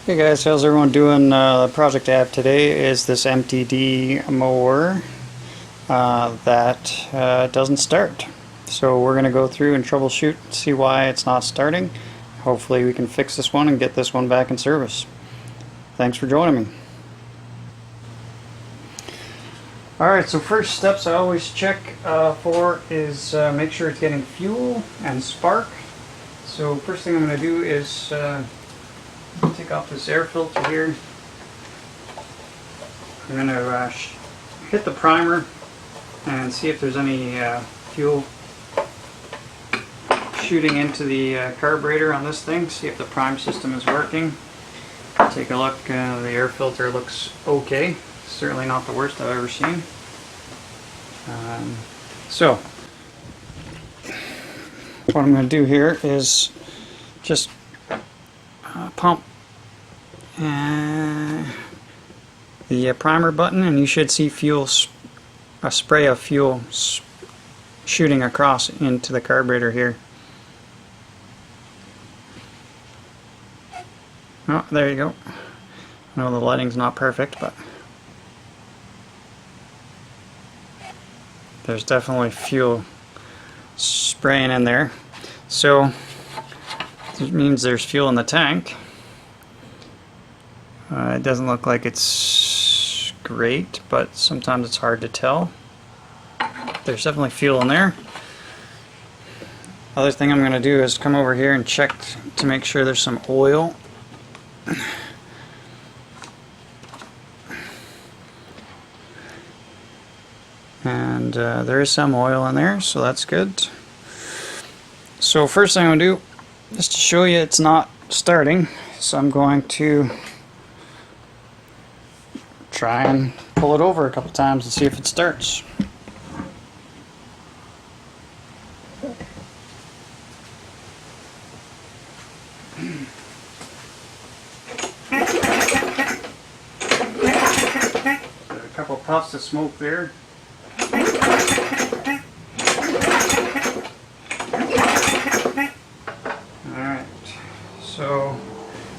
Hey guys, how's everyone doing? The project I have today is this MTD mower that doesn't start. So we're going to go through and troubleshoot, see why it's not starting. Hopefully we can fix this one and get this one back in service. Thanks for joining me. Alright, so first steps I always check for is make sure it's getting fuel and spark. So first thing I'm going to do is take off this air filter here. I'm going to hit the primer and see if there's any fuel shooting into the carburetor on this thing, see if the prime system is working. Take a look, the air filter looks okay. Certainly not the worst I've ever seen. So, what I'm going to do here is just pump the primer button, and you should see fuel, a spray of fuel shooting across into the carburetor here. Oh, there you go. I know the lighting's not perfect, but there's definitely fuel spraying in there. So it means there's fuel in the tank. It doesn't look like it's great, but sometimes it's hard to tell. There's definitely fuel in there. Other thing I'm going to do is come over here and check to make sure there's some oil. And there is some oil in there, so that's good. So first thing I'm going to do, just to show you it's not starting, so I'm going to try and pull it over a couple times and see if it starts. A couple puffs of smoke there. Alright, so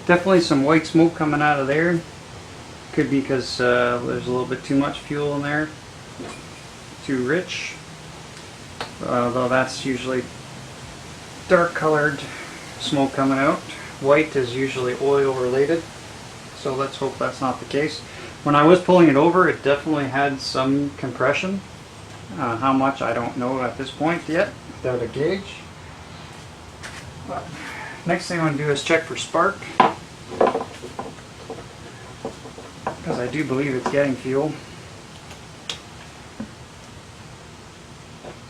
definitely some white smoke coming out of there. Could be because there's a little bit too much fuel in there, too rich, though that's usually dark colored smoke coming out. White is usually oil related, so let's hope that's not the case. When I was pulling it over, it definitely had some compression. How much I don't know at this point yet without a gauge. But next thing I'm going to do is check for spark, because I do believe it's getting fuel.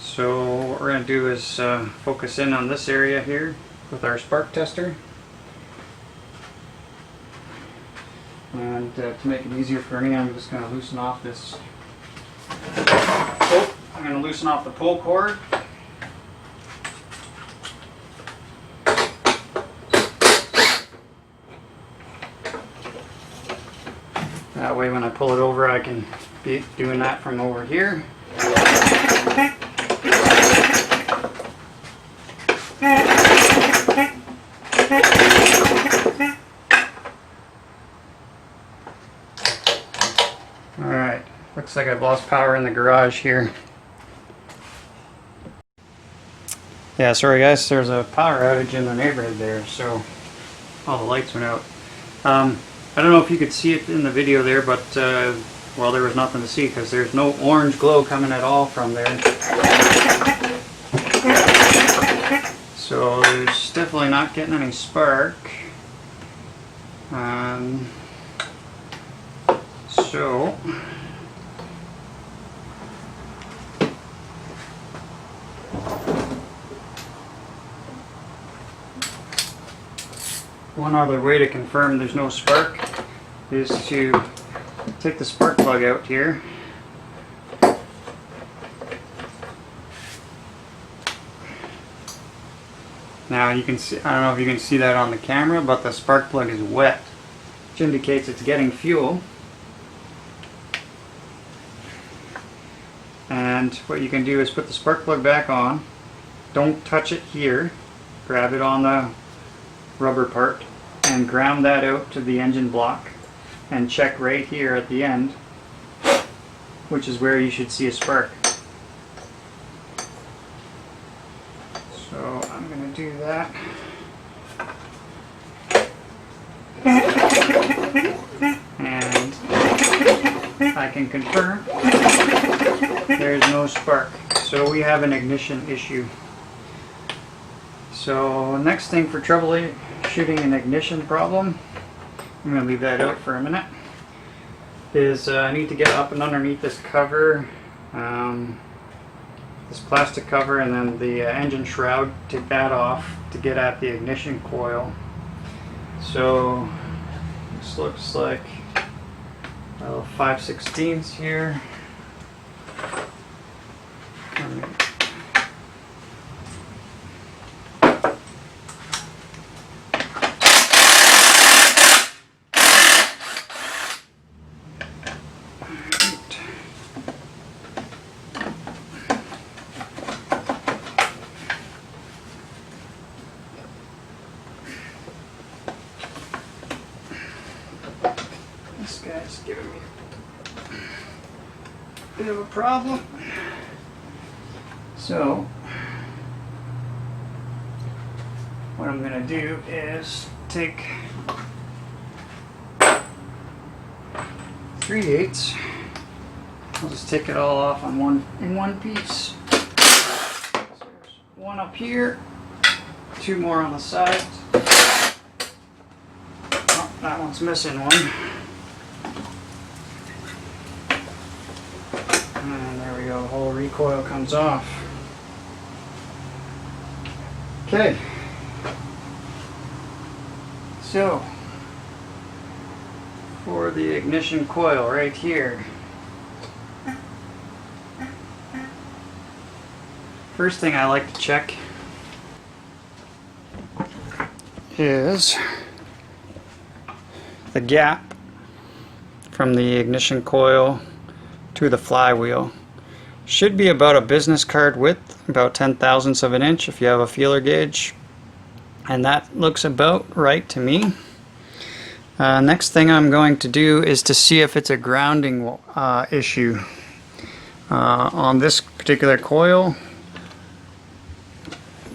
So what we're going to do is focus in on this area here with our spark tester. And to make it easier for me, I'm just going to loosen off this. Oh, I'm going to loosen off the pull cord. That way when I pull it over, I can be doing that from over here. Alright, looks like I've lost power in the garage here. Yeah, sorry guys, there's a power outage in the neighborhood there, so all the lights went out. I don't know if you could see it in the video there, but well, there was nothing to see because there's no orange glow coming at all from there. So there's definitely not getting any spark. So one other way to confirm there's no spark is to take the spark plug out here. Now you can see, I don't know if you can see that on the camera, but the spark plug is wet, which indicates it's getting fuel. And what you can do is put the spark plug back on. Don't touch it here. Grab it on the rubber part and ground that out to the engine block and check right here at the end, which is where you should see a spark. So I'm going to do that. And I can confirm there's no spark. So we have an ignition issue. So next thing for troubleshooting an ignition problem, I'm going to leave that out for a minute, is I need to get up and underneath this cover, this plastic cover, and then the engine shroud, take that off to get at the ignition coil. So this looks like 5/16 here. This guy's giving me a bit of a problem. So what I'm going to do is take 3/8. I'll just take it all off on in one piece. So there's one up here, two more on the side. Oh, that one's missing one. And there we go, the whole recoil comes off. Okay. So, for the ignition coil right here, first thing I like to check is the gap from the ignition coil to the flywheel. Should be about a business card width, about 10/1000ths of an inch if you have a feeler gauge, and that looks about right to me. Next thing I'm going to do is to see if it's a grounding issue. On this particular coil,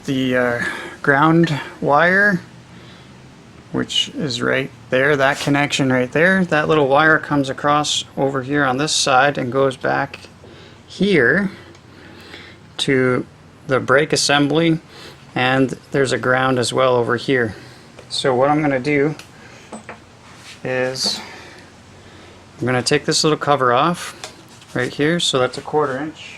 the ground wire, which is right there, that connection right there, that little wire comes across over here on this side and goes back here to the brake assembly, and there's a ground as well over here. So what I'm going to do is I'm going to take this little cover off right here, so that's a 1/4 inch.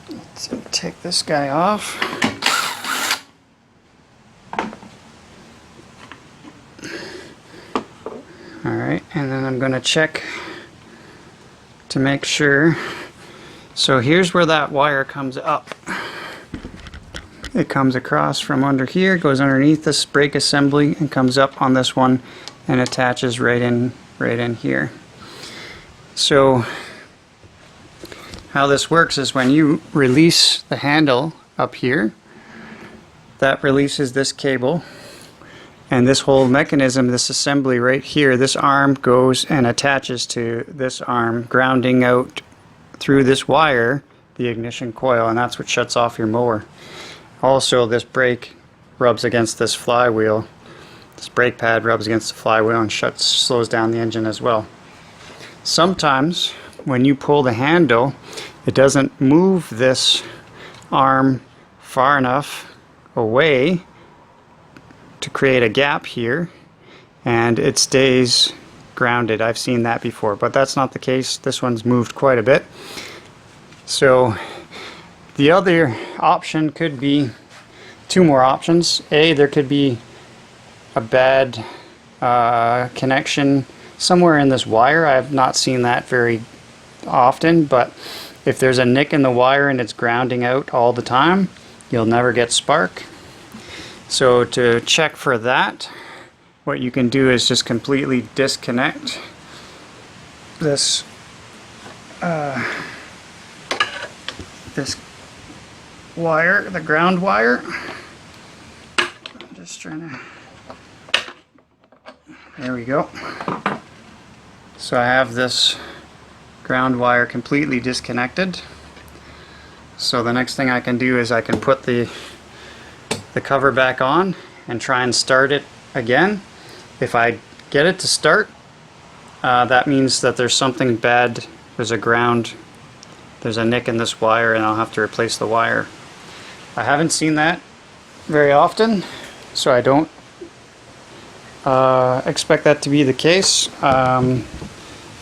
Let's take this guy off. Alright, and then I'm going to check to make sure. So here's where that wire comes up. It comes across from under here, goes underneath this brake assembly, and comes up on this one and attaches right in here. So how this works is when you release the handle up here, that releases this cable, and this whole mechanism, this assembly right here, this arm goes and attaches to this arm, grounding out through this wire the ignition coil, and that's what shuts off your mower. Also, this brake rubs against this flywheel. This brake pad rubs against the flywheel and slows down the engine as well. Sometimes when you pull the handle, it doesn't move this arm far enough away to create a gap here, and it stays grounded. I've seen that before, but that's not the case. This one's moved quite a bit. So the other option could be, two more options. A, there could be a bad connection somewhere in this wire. I have not seen that very often, but if there's a nick in the wire and it's grounding out all the time, you'll never get spark. So to check for that, what you can do is just completely disconnect this this wire, the ground wire, Just trying to... There we go. So I have this ground wire completely disconnected. So the next thing I can do is I can put the cover back on and try and start it again. If I get it to start, that means that there's something bad. There's a nick in this wire, and I'll have to replace the wire. I haven't seen that very often, so I don't expect that to be the case.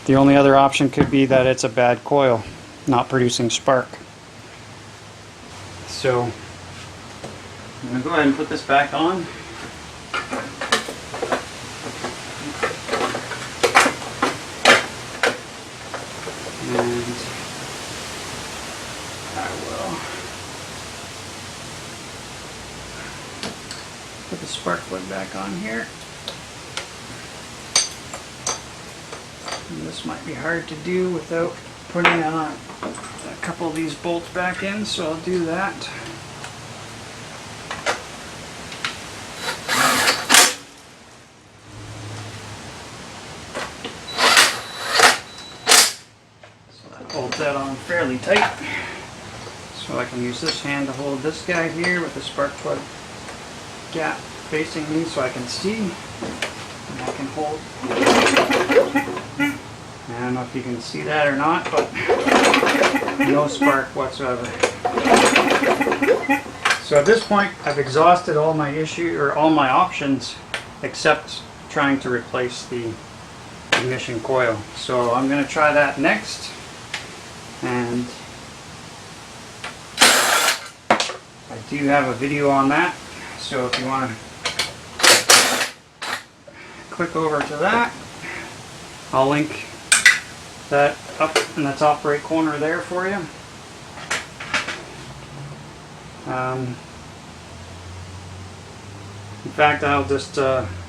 The only other option could be that it's a bad coil, not producing spark. So I'm going to go ahead and put this back on. And I will put the spark plug back on here. And this might be hard to do without putting a couple of these bolts back in, so I'll do that. So that holds that on fairly tight. So I can use this hand to hold this guy here with the spark plug gap facing me so I can see. And I can hold... I don't know if you can see that or not, but no spark whatsoever. So at this point, I've exhausted all my all my options, except trying to replace the ignition coil. So I'm going to try that next, and I do have a video on that. So if you want to click over to that, I'll link that up in the top right corner there for you. In fact, I'll just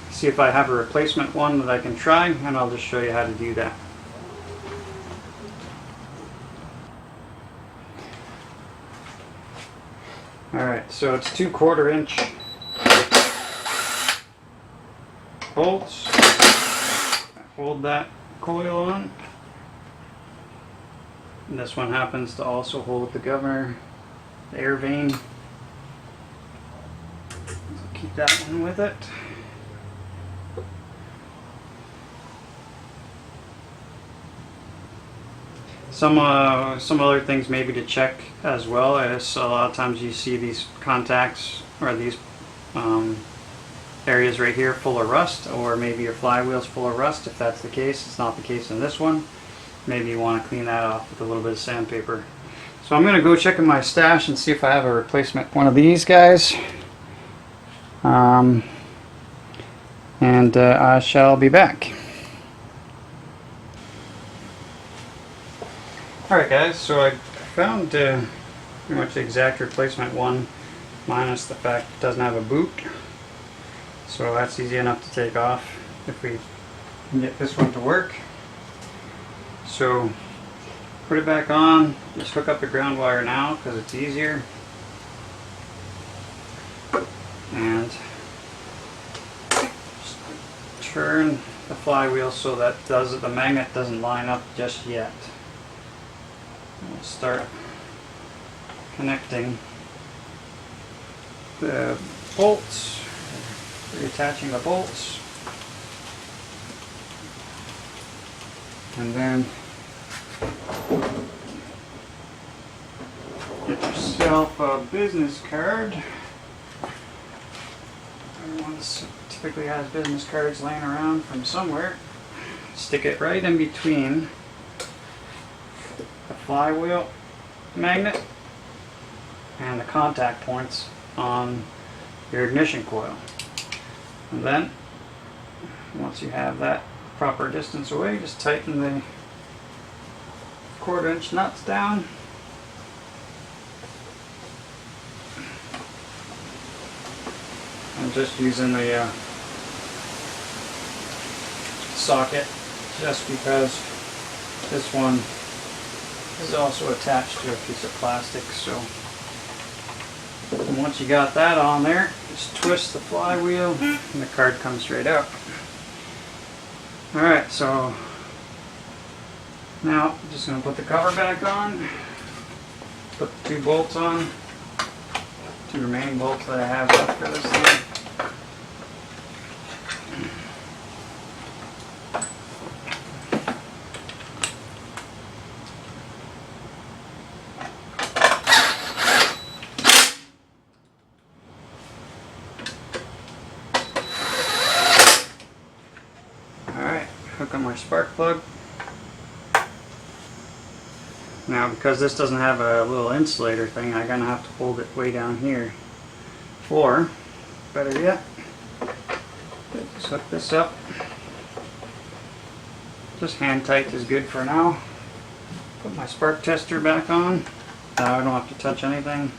see if I have a replacement one that I can try, and I'll just show you how to do that. Alright, so it's 2/4 inch bolts. Hold that coil on. And this one happens to also hold the governor, the air vane. So keep that one with it. Some other things maybe to check as well is a lot of times you see these contacts or these areas right here full of rust, or maybe your flywheel's full of rust. If that's the case, it's not the case in this one. Maybe you want to clean that off with a little bit of sandpaper. So I'm going to go check in my stash and see if I have a replacement one of these guys. And I shall be back. Alright guys, so I found pretty much the exact replacement one, minus the fact it doesn't have a boot. So that's easy enough to take off if we can get this one to work. So put it back on, just hook up the ground wire now because it's easier. And just turn the flywheel so that the magnet doesn't line up just yet. We'll start connecting the bolts, reattaching the bolts, and then get yourself a business card. Everyone typically has business cards laying around from somewhere. Stick it right in between the flywheel magnet and the contact points on your ignition coil. And then once you have that proper distance away, just tighten the 1/4 inch nuts down. I'm just using the socket just because this one is also attached to a piece of plastic. So once you got that on there, Just twist the flywheel and the card comes straight out. Alright, so now I'm just going to put the cover back on, put the 2 bolts on, 2 remaining bolts that I have left for this thing. Hook on my spark plug. Now because this doesn't have a little insulator thing, I'm going to have to hold it way down here. Or, better yet, just hook this up. Just hand tight is good for now. Put my spark tester back on. Now I don't have to touch anything.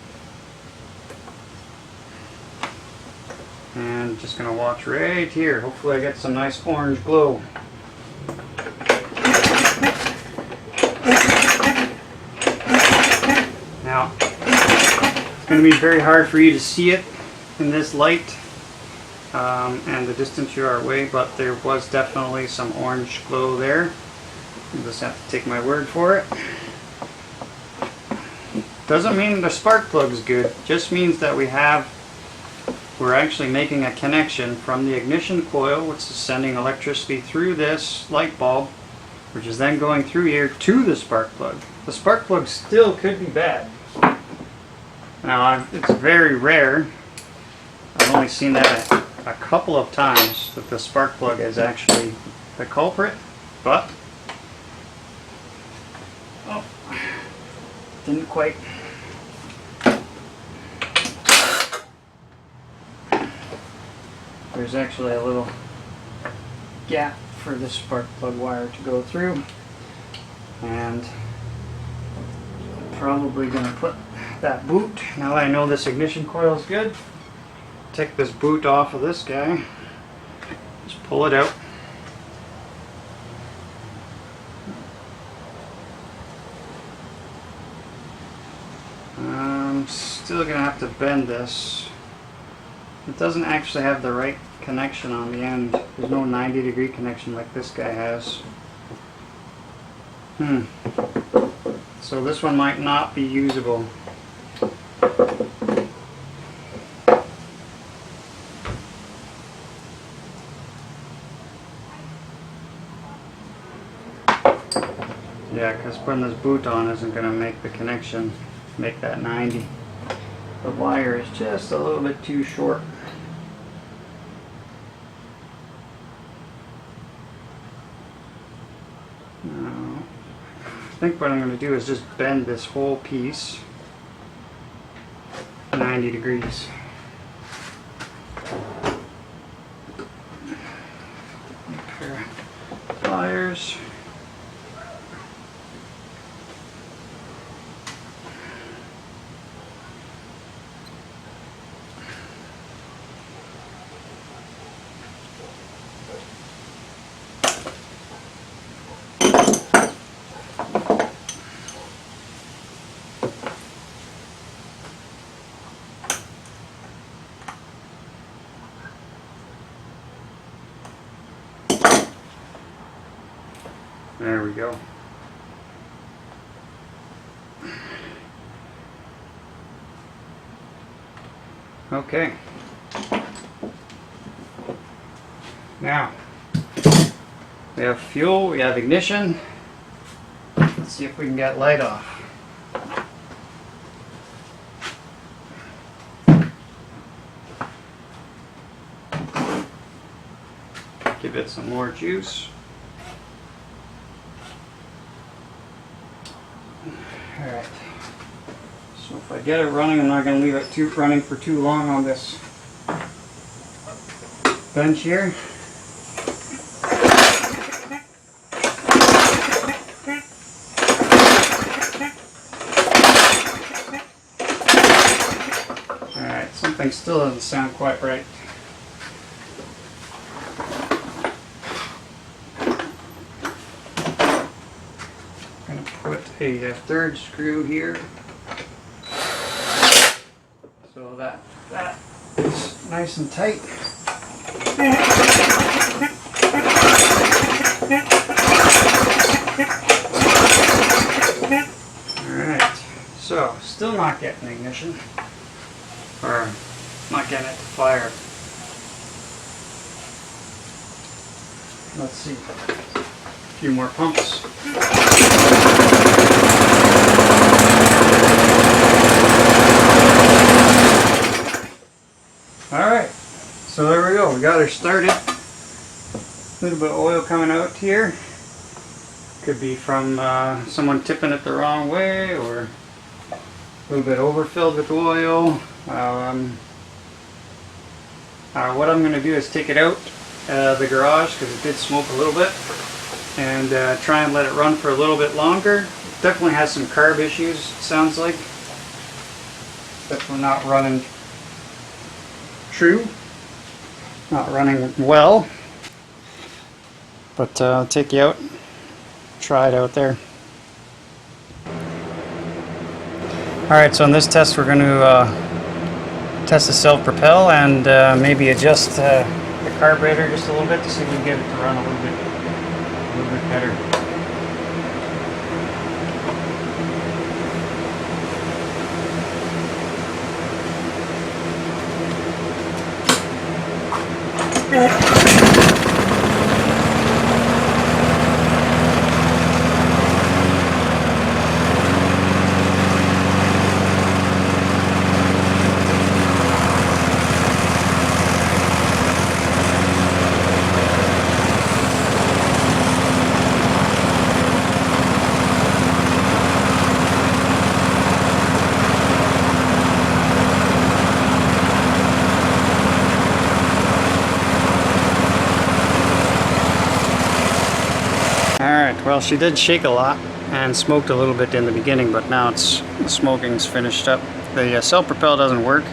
And just going to watch right here. Hopefully I get some nice orange glow. Now, it's going to be very hard for you to see it in this light and the distance you are away, but there was definitely some orange glow there. You just have to take my word for it. Doesn't mean the spark plug's good, just means that we're actually making a connection from the ignition coil, which is sending electricity through this light bulb, which is then going through here to the spark plug. The spark plug still could be bad. Now, it's very rare. I've only seen that a couple of times that the spark plug is actually the culprit, but didn't quite. There's actually a little gap for the spark plug wire to go through, and I'm probably going to put that boot, now that I know this ignition coil is good, take this boot off of this guy, just pull it out. I'm still going to have to bend this. It doesn't actually have the right connection on the end. There's no 90-degree connection like this guy has. So this one might not be usable. Yeah, because putting this boot on isn't going to make the connection, make that 90. The wire is just a little bit too short. Now, I think what I'm going to do is just bend this whole piece 90 degrees. Pair of pliers. There we go. Okay. Now, we have fuel, we have ignition. Let's see if we can get light off. Give it some more juice. Alright, so if I get it running, I'm not going to leave it running for too long on this bench here. Alright, something still doesn't sound quite right. A third screw here, so that nice and tight. Alright, so still not getting ignition, or not getting it to fire. Let's see, a few more pumps. Alright, so there we go, we got her started. A little bit of oil coming out here. Could be from someone tipping it the wrong way, or a little bit overfilled with oil. What I'm going to do is take it out the garage, because it did smoke a little bit, and try and let it run for a little bit longer. Definitely has some carb issues, it sounds like. Definitely not running true, not running well. But I'll take you out, try it out there. Alright, so in this test we're going to test the self-propel and maybe adjust the carburetor just a little bit to see if we can get it to run a little bit better. Alright, well, she did shake a lot and smoked a little bit in the beginning, but now the smoking's finished up. The self-propel doesn't work,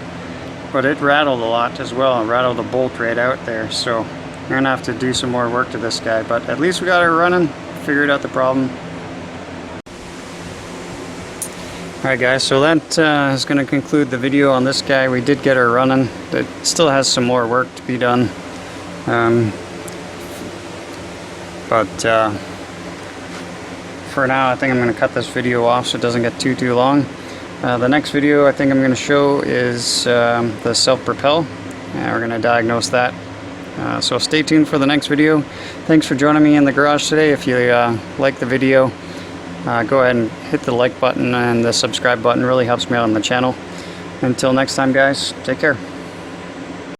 but it rattled a lot as well. It rattled the bolt right out there, so we're going to have to do some more work to this guy, but at least we got her running, figured out the problem. Alright guys, so that is going to conclude the video on this guy. We did get her running. It still has some more work to be done. For now, I think I'm going to cut this video off so it doesn't get too long. The next video I think I'm going to show is the self-propel. We're going to diagnose that. So stay tuned for the next video. Thanks for joining me in the garage today. If you like the video, go ahead and hit the like button and the subscribe button. It really helps me out on the channel. Until next time guys, take care.